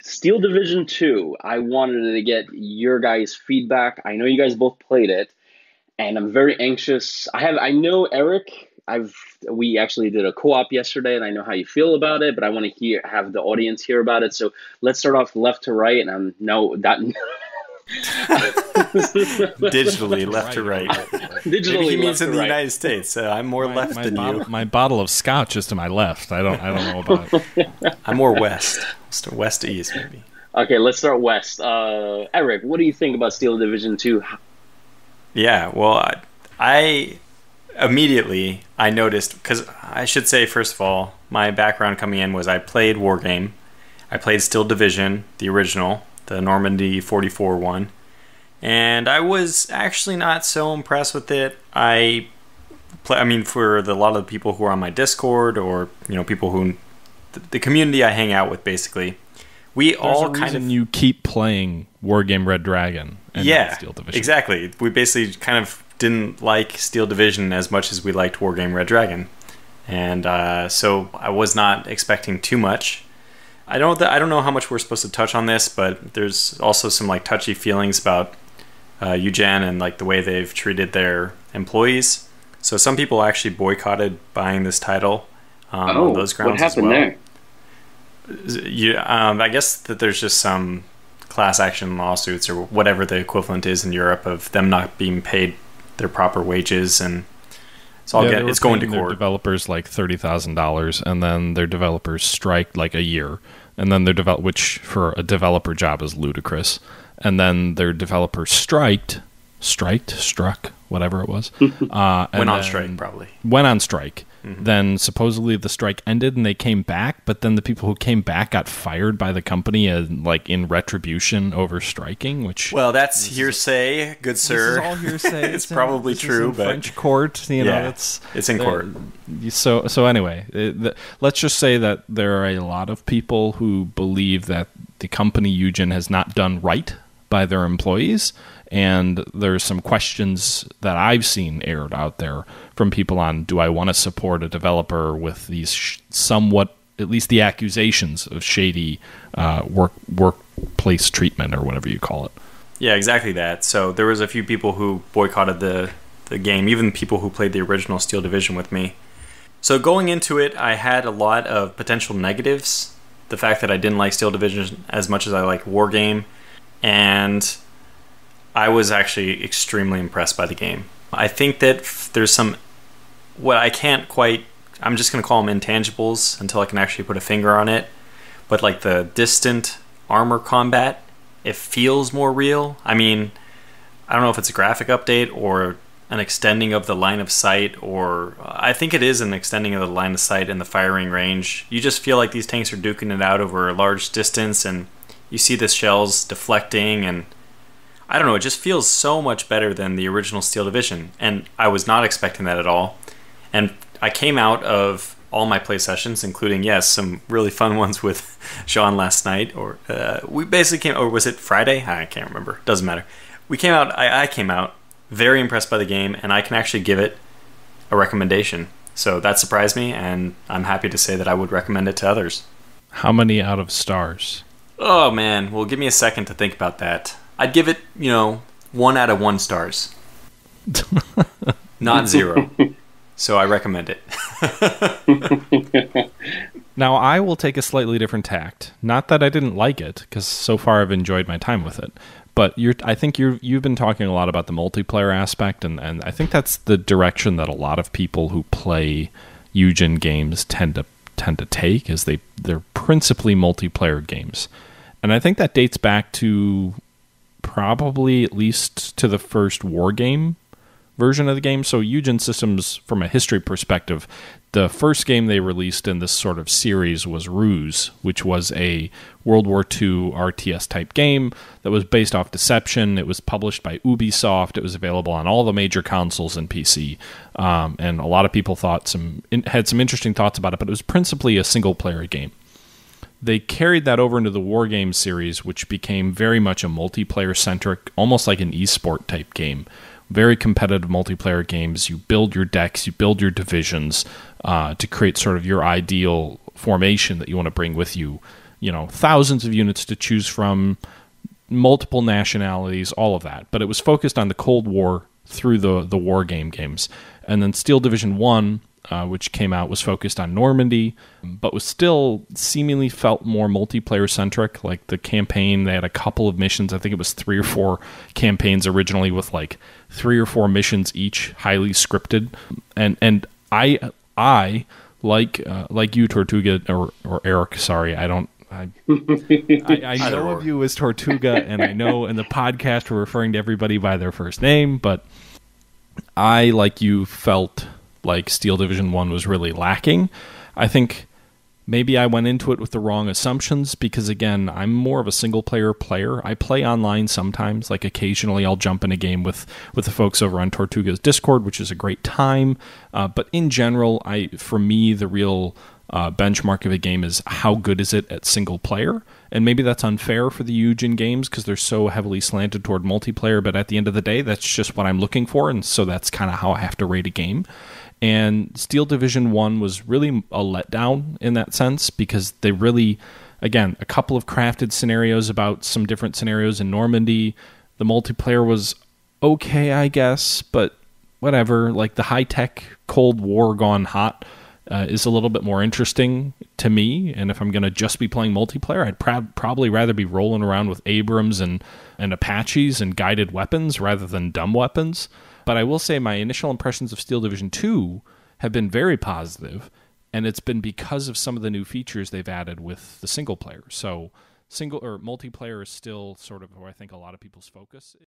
Steel Division 2, I wanted to get your guys' feedback. I know you guys both played it, and I'm very anxious. I know Eric, we actually did a co-op yesterday, and I know how you feel about it, but I want to have the audience hear about it. So let's start off left to right, and I'm no that Digitally, left to right. digitally. Maybe he means left in to the right. United States. I'm more left than you. My bottle of scotch is to my left. I don't know about it. I'm more west. West to east, maybe. Okay, let's start west. Eric, what do you think about Steel Division 2? Yeah, well, I immediately I noticed, because I should say, first of all, my background coming in was I played Wargame. I played Steel Division, the original, the Normandy 44 one, and I was actually not so impressed with it. I mean, for a lot of the people who are on my Discord, or people who the community I hang out with, basically, we all kind of you keep playing Wargame Red Dragon and not Steel Division. Exactly. We basically kind of didn't like Steel Division as much as we liked Wargame Red Dragon, and so I was not expecting too much. I don't know how much we're supposed to touch on this, but there's also some like touchy feelings about Eugen and like the way they've treated their employees. So some people actually boycotted buying this title on those grounds as well. What happened there? I guess that there's just some class action lawsuits or whatever the equivalent is in Europe of them not being paid their proper wages, and it's going to court. Their developers like $30,000, and then their developers strike like a year, and then which for a developer job is ludicrous, and then their developers struck, whatever it was, went on strike probably. Went on strike. Mm-hmm. Then supposedly the strike ended and they came back, but then the people who came back got fired by the company in retribution over striking. That's hearsay, good sir. This is all hearsay. It's probably true, but French court, it's in court. So anyway, let's just say that there are a lot of people who believe that the company Eugen has not done right by their employees. And there's some questions that I've seen aired out there from people on, do I want to support a developer with these somewhat, at least the accusations of shady workplace treatment or whatever you call it? Yeah, exactly that. So there was a few people who boycotted the game, even people who played the original Steel Division with me. So going into it, I had a lot of potential negatives. The fact that I didn't like Steel Division as much as I like Wargame, and I was actually extremely impressed by the game. I think that there's some, I'm just going to call them intangibles until I can actually put a finger on it. But like the distant armor combat, it feels more real. I mean, I don't know if it's a graphic update or an extending of the line of sight, or I think it is an extending of the line of sight and the firing range. You just feel like these tanks are duking it out over a large distance, and you see the shells deflecting, and I don't know, it just feels so much better than the original Steel Division, and I was not expecting that at all. And I came out of all my play sessions, including, some really fun ones with Jean last night, or we basically or was it Friday? I can't remember. Doesn't matter. I came out very impressed by the game, and I can actually give it a recommendation. So that surprised me, and I'm happy to say that I would recommend it to others. How many out of stars? Oh, man. Well, give me a second to think about that. I'd give it, 1 out of 1 stars. Not 0. So I recommend it. Now, I will take a slightly different tact. Not that I didn't like it, because so far I've enjoyed my time with it. But I think you've been talking a lot about the multiplayer aspect, and I think that's the direction that a lot of people who play Eugen games tend to take, is they're principally multiplayer games. And I think that dates back to probably at least to the first Wargame version of the game. So Eugen Systems, from a history perspective, the first game they released in this sort of series was Ruse, which was a World War II RTS type game that was based off Deception. It was published by Ubisoft. It was available on all the major consoles and PC. And a lot of people had some interesting thoughts about it, but it was principally a single player game. They carried that over into the Wargame series, which became very much a multiplayer-centric, almost like an esport type game. Very competitive multiplayer games. You build your decks, you build your divisions to create sort of your ideal formation that you want to bring with you thousands of units to choose from, multiple nationalities, all of that. But it was focused on the Cold War through the war games. And then Steel Division 1, which came out, was focused on Normandy, but was still seemingly felt more multiplayer-centric. Like the campaign, they had a couple of missions. I think it was 3 or 4 campaigns originally with like 3 or 4 missions each, highly scripted. And I like you, Tortuga, or Eric, sorry, I know of you as Tortuga, and I know in the podcast we're referring to everybody by their first name, but I, like you, felt like Steel Division 1 was really lacking. I think maybe I went into it with the wrong assumptions because, again, I'm more of a single-player player. I play online sometimes. Like, occasionally I'll jump in a game with the folks over on Tortuga's Discord, which is a great time. But in general, for me, the real benchmark of a game is how good is it at single player. And maybe that's unfair for the Eugen games because they're so heavily slanted toward multiplayer, but at the end of the day, that's just what I'm looking for, and so that's kind of how I have to rate a game. And Steel Division 1 was really a letdown in that sense because they really, again, a couple of crafted scenarios about some different scenarios in Normandy. The multiplayer was okay, I guess, but whatever. Like the high-tech Cold War gone hot is a little bit more interesting to me, and if I'm going to just be playing multiplayer, I'd probably rather be rolling around with Abrams and Apaches and guided weapons rather than dumb weapons. But I will say my initial impressions of Steel Division 2 have been very positive, and it's been because of some of the new features they've added with the single player. So single or multiplayer is still sort of where I think a lot of people's focus is.